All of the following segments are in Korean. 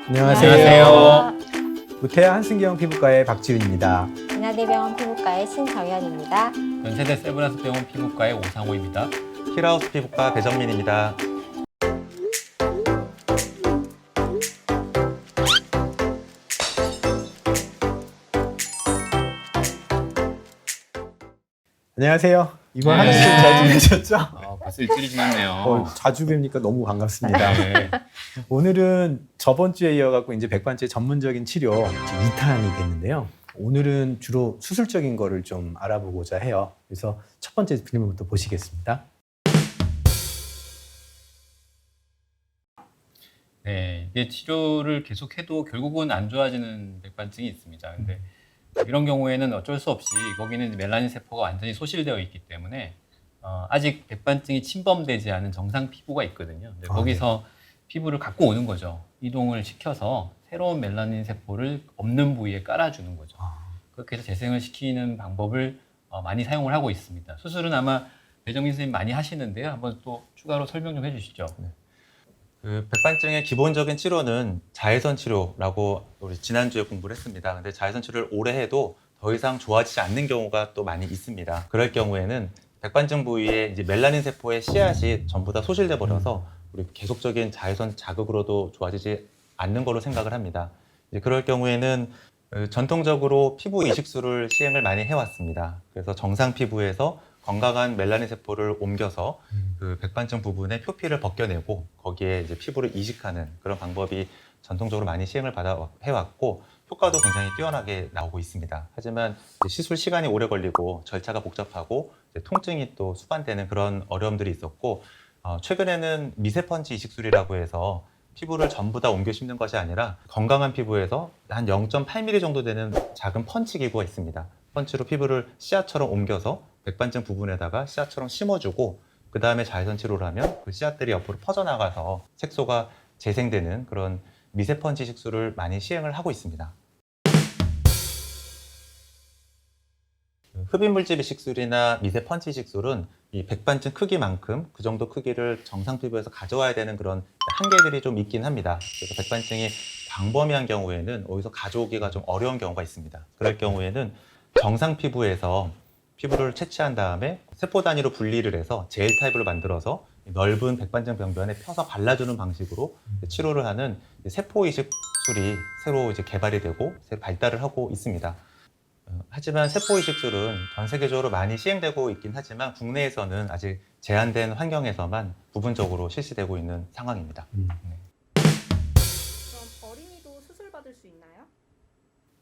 안녕하세요. 우태하 한승경 피부과의 박지윤입니다. 인하대병원 피부과의 신정현입니다. 연세대 세브란스병원 피부과의 오상호입니다. 힐하우스 피부과 배정민입니다. 안녕하세요. 이번 네. 한 주도 잘 지내셨죠? 벌써 일주일이 지났네요. 자주 뵈니까 너무 반갑습니다. 네. 오늘은 저번 주에 이어갖고 이제 백반제 전문적인 치료 2탄이 됐는데요. 오늘은 주로 수술적인 거를 좀 알아보고자 해요. 그래서 첫 번째 질문부터 보시겠습니다. 네, 이게 치료를 계속해도 결국은 안 좋아지는 백반증이 있습니다. 근데 이런 경우에는 어쩔 수 없이 거기는 멜라닌 세포가 완전히 소실되어 있기 때문에 아직 백반증이 침범되지 않은 정상 피부가 있거든요. 근데 거기서 피부를 갖고 오는 거죠. 이동을 시켜서 새로운 멜라닌 세포를 없는 부위에 깔아주는 거죠. 그렇게 해서 재생을 시키는 방법을 많이 사용을 하고 있습니다. 수술은 아마 배정민 선생님 많이 하시는데요. 한번 또 추가로 설명 좀 해주시죠. 그 백반증의 기본적인 치료는 자외선 치료라고 우리 지난주에 공부를 했습니다. 근데 자외선 치료를 오래 해도 더 이상 좋아지지 않는 경우가 또 많이 있습니다. 그럴 경우에는 백반증 부위에 이제 멜라닌 세포의 씨앗이 전부 다 소실돼 버려서 우리 계속적인 자외선 자극으로도 좋아지지 않는 걸로 생각을 합니다. 이제 그럴 경우에는 전통적으로 피부 이식술을 시행을 많이 해왔습니다. 그래서 정상 피부에서 건강한 멜라닌 세포를 옮겨서 그 백반증 부분의 표피를 벗겨내고 거기에 이제 피부를 이식하는 그런 방법이 전통적으로 많이 시행을 해왔고 효과도 굉장히 뛰어나게 나오고 있습니다. 하지만 시술 시간이 오래 걸리고 절차가 복잡하고 통증이 또 수반되는 그런 어려움들이 있었고 최근에는 미세펀치 이식술이라고 해서 피부를 전부 다 옮겨 심는 것이 아니라 건강한 피부에서 한 0.8mm 정도 되는 작은 펀치 기구가 있습니다. 펀치로 피부를 씨앗처럼 옮겨서 백반증 부분에다가 씨앗처럼 심어주고 그 다음에 자외선 치료를 하면 그 씨앗들이 옆으로 퍼져나가서 색소가 재생되는 그런 미세펀치 식술을 많이 시행을 하고 있습니다. 흡입물질 이식술이나 미세펀치 이식술은 이 백반증 크기만큼 그 정도 크기를 정상 피부에서 가져와야 되는 그런 한계들이 좀 있긴 합니다. 그래서 백반증이 광범위한 경우에는 어디서 가져오기가 좀 어려운 경우가 있습니다. 그럴 경우에는 정상 피부에서 피부를 채취한 다음에 세포 단위로 분리를 해서 젤 타입으로 만들어서 넓은 백반증 병변에 펴서 발라주는 방식으로 치료를 하는 세포 이식술이 새로 이제 개발이 되고 발달을 하고 있습니다. 하지만 세포 이식술은 전 세계적으로 많이 시행되고 있긴 하지만 국내에서는 아직 제한된 환경에서만 부분적으로 실시되고 있는 상황입니다. 그럼 어린이도 수술 받을 수 있나요?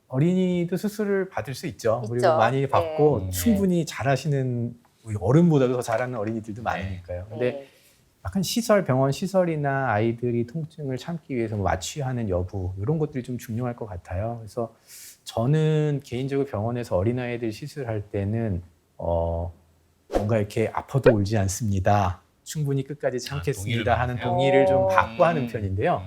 어린이도 수술을 받을 수 있죠. 있죠. 그리고 많이 받고 네. 충분히 잘하시는 우리 어른보다도 더 잘하는 어린이들도 많으니까요. 근데 네. 약간 병원 시설이나 아이들이 통증을 참기 위해서 뭐 마취하는 여부 이런 것들이 좀 중요할 것 같아요. 그래서 저는 개인적으로 병원에서 어린아이들 시술할 때는 뭔가 이렇게 아파도 울지 않습니다. 충분히 끝까지 참겠습니다 하는 동의를 좀 받고 하는 편인데요.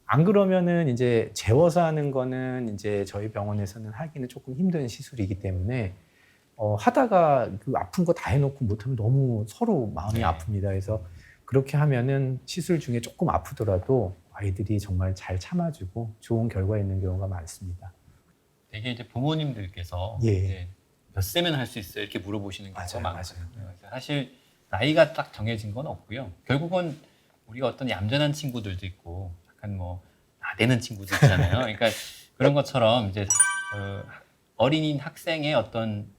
안 그러면은 이제 재워서 하는 거는 이제 저희 병원에서는 하기는 조금 힘든 시술이기 때문에 하다가 그 아픈 거 다 해놓고 못하면 너무 서로 마음이 아픕니다. 그래서 그렇게 하면은 시술 중에 조금 아프더라도 아이들이 정말 잘 참아주고 좋은 결과 있는 경우가 많습니다. 되게 이제 부모님들께서 예. 이제 몇 세면 할 수 있어요? 이렇게 물어보시는 경우가 맞아요, 많거든요. 그래서 사실 나이가 딱 정해진 건 없고요. 결국은 우리가 어떤 얌전한 친구들도 있고 약간 뭐 나대는 친구들 있잖아요. 그러니까 그런 것처럼 이제 어린이 학생의 어떤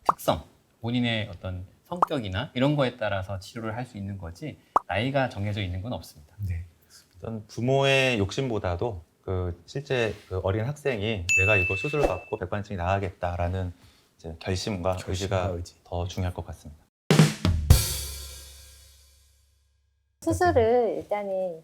특성, 본인의 어떤 성격이나 이런 거에 따라서 치료를 할 수 있는 거지 나이가 정해져 있는 건 없습니다. 네. 어떤 부모의 욕심보다도 실제 어린 학생이 내가 이거 수술 받고 백반증이 나아가겠다라는 이제 결심과 의지가 더 중요할 것 같습니다. 수술을 일단은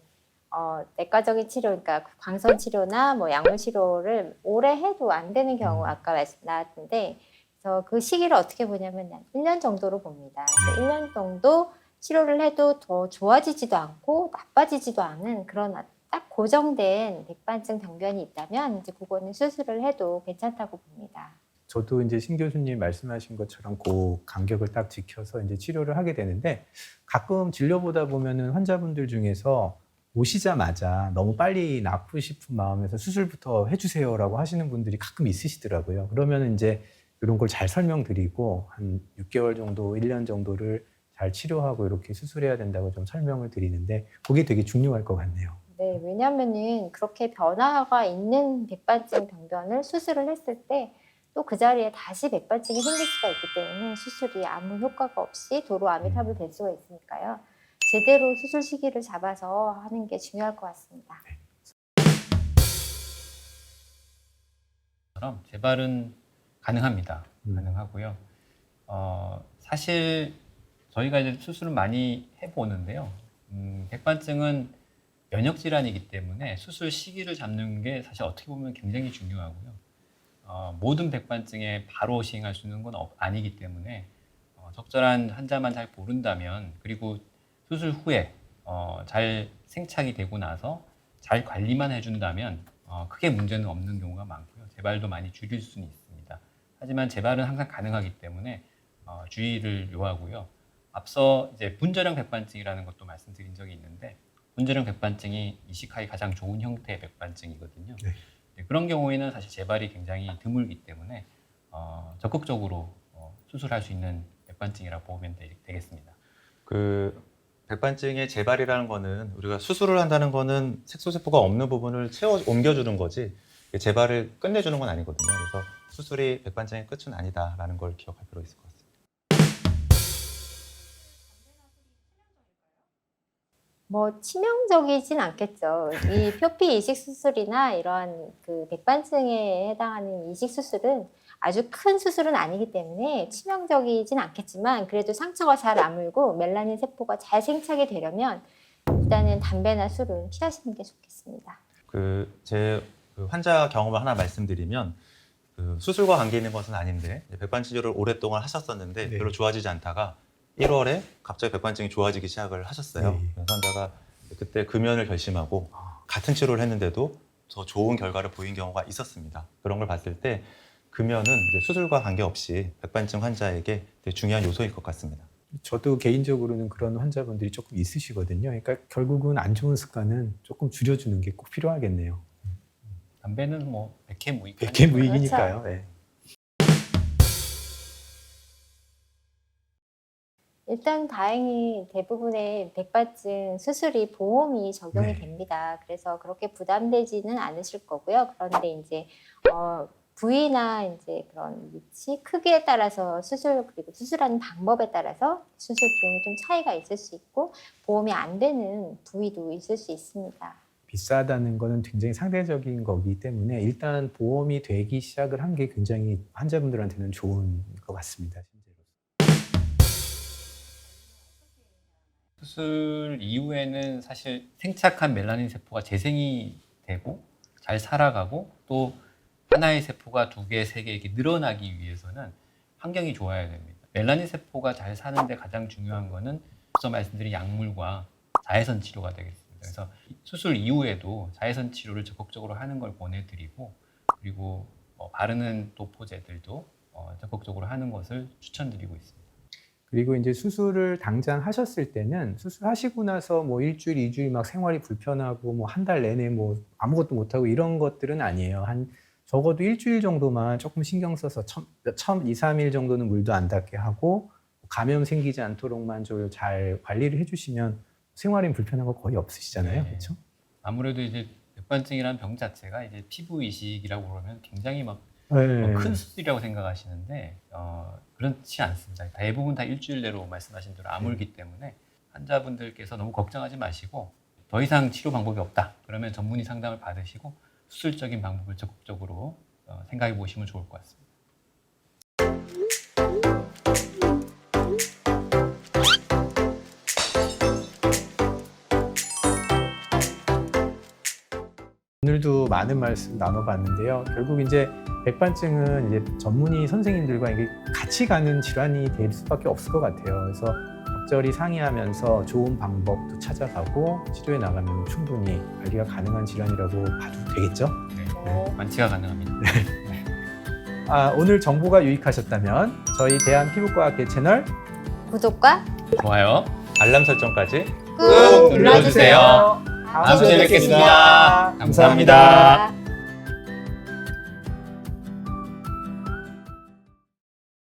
내과적인 치료, 그러니까 광선 치료나 뭐 약물 치료를 오래 해도 안 되는 경우 아까 나왔는데 그래서 그 시기를 어떻게 보냐면 1년 정도로 봅니다. 그래서 1년 정도 치료를 해도 더 좋아지지도 않고 나빠지지도 않은 그런 딱 고정된 백반증 병변이 있다면 이제 그거는 수술을 해도 괜찮다고 봅니다. 저도 이제 신 교수님 말씀하신 것처럼 그 간격을 딱 지켜서 이제 치료를 하게 되는데 가끔 진료보다 보면은 환자분들 중에서 오시자마자 너무 빨리 낳고 싶은 마음에서 수술부터 해주세요라고 하시는 분들이 가끔 있으시더라고요. 그러면 이제 이런 걸 잘 설명드리고 한 6개월 정도, 1년 정도를 잘 치료하고 이렇게 수술해야 된다고 좀 설명을 드리는데 그게 되게 중요할 것 같네요. 네, 왜냐하면은 그렇게 변화가 있는 백반증 병변을 수술을 했을 때 또 그 자리에 다시 백반증이 생길 수가 있기 때문에 수술이 아무 효과가 없이 도로 아미타불 될 수가 있으니까요. 제대로 수술 시기를 잡아서 하는 게 중요할 것 같습니다. 재발은 가능합니다. 가능하고요. 사실 저희가 이제 수술을 많이 해보는데요. 백반증은 면역 질환이기 때문에 수술 시기를 잡는 게 사실 어떻게 보면 굉장히 중요하고요. 모든 백반증에 바로 시행할 수 있는 건 아니기 때문에 적절한 환자만 잘 고른다면 그리고 수술 후에 잘 생착이 되고 나서 잘 관리만 해준다면 크게 문제는 없는 경우가 많고요. 재발도 많이 줄일 수는 있습니다. 하지만 재발은 항상 가능하기 때문에 주의를 요하고요. 앞서 이제 분절형 백반증이라는 것도 말씀드린 적이 있는데 분절형 백반증이 이식하기 가장 좋은 형태의 백반증이거든요. 네. 그런 경우에는 사실 재발이 굉장히 드물기 때문에 적극적으로 수술할 수 있는 백반증이라고 보면 되겠습니다. 그 백반증의 재발이라는 거는 우리가 수술을 한다는 거는 색소세포가 없는 부분을 옮겨주는 거지 재발을 끝내주는 건 아니거든요. 그래서 수술이 백반증의 끝은 아니다라는 걸 기억할 필요가 있을 것 같습니다. 뭐 치명적이진 않겠죠. 이 표피 이식 수술이나 이런 그 백반증에 해당하는 이식 수술은 아주 큰 수술은 아니기 때문에 치명적이진 않겠지만 그래도 상처가 잘 아물고 멜라닌 세포가 잘 생착이 되려면 일단은 담배나 술은 피하시는 게 좋겠습니다. 제 환자 경험을 하나 말씀드리면 수술과 관계 있는 것은 아닌데 백반 치료를 오랫동안 하셨었는데 네. 별로 좋아지지 않다가 1월에 갑자기 백반증이 좋아지기 시작을 하셨어요. 네. 그래서 환자가 그때 금연을 결심하고 같은 치료를 했는데도 더 좋은 결과를 보인 경우가 있었습니다. 그런 걸 봤을 때 금연은 이제 수술과 관계없이 백반증 환자에게 되게 중요한 요소일 것 같습니다. 저도 개인적으로는 그런 환자분들이 조금 있으시거든요. 그러니까 결국은 안 좋은 습관은 조금 줄여주는 게 꼭 필요하겠네요. 담배는 뭐 백해무익. 백해무익이니까요. 네. 일단 다행히 대부분의 백반증 수술이 보험이 적용이 네. 됩니다. 그래서 그렇게 부담되지는 않으실 거고요. 그런데 이제 부위나 이제 그런 위치, 크기에 따라서 수술 그리고 수술하는 방법에 따라서 수술 비용이 좀 차이가 있을 수 있고 보험이 안 되는 부위도 있을 수 있습니다. 비싸다는 거는 굉장히 상대적인 거기 때문에 일단 보험이 되기 시작을 한 게 굉장히 환자분들한테는 좋은 것 같습니다. 수술 이후에는 사실 생착한 멜라닌 세포가 재생이 되고 잘 살아가고 또 하나의 세포가 2개, 3개 이렇게 늘어나기 위해서는 환경이 좋아야 됩니다. 멜라닌 세포가 잘 사는데 가장 중요한 거는 앞서 말씀드린 약물과 자외선 치료가 되겠습니다. 그래서 수술 이후에도 자외선 치료를 적극적으로 하는 걸 권해드리고 그리고 바르는 도포제들도 적극적으로 하는 것을 추천드리고 있습니다. 그리고 이제 수술을 당장 하셨을 때는 수술하시고 나서 뭐 일주일, 2주일 막 생활이 불편하고 뭐 한 달 내내 뭐 아무것도 못하고 이런 것들은 아니에요. 한 적어도 일주일 정도만 조금 신경 써서 처음 2, 3일 정도는 물도 안 닿게 하고 감염 생기지 않도록만 좀 잘 관리를 해주시면 생활엔 불편한 거 거의 없으시잖아요. 네. 그렇죠? 아무래도 이제 백반증이라는 병 자체가 이제 피부 이식이라고 그러면 굉장히 막 네. 큰 수술이라고 생각하시는데 그렇지 않습니다. 대부분 다 일주일 내로 말씀하신 대로 아물기 때문에 환자분들께서 너무 걱정하지 마시고 더 이상 치료 방법이 없다. 그러면 전문의 상담을 받으시고 수술적인 방법을 적극적으로 생각해 보시면 좋을 것 같습니다. 오늘도 많은 말씀 나눠봤는데요. 결국 이제 백반증은 이제 전문의 선생님들과 이게 같이 가는 질환이 될 수밖에 없을 것 같아요. 그래서 적절히 상의하면서 좋은 방법도 찾아가고 치료해 나가면 충분히 관리가 가능한 질환이라고 봐도 되겠죠? 네. 완치가 가능합니다. 오늘 정보가 유익하셨다면 저희 대한피부과학회 채널 구독과 좋아요. 알람 설정까지 꾹 눌러주세요. 눌러주세요. 다음 주에 뵙겠습니다. 감사합니다.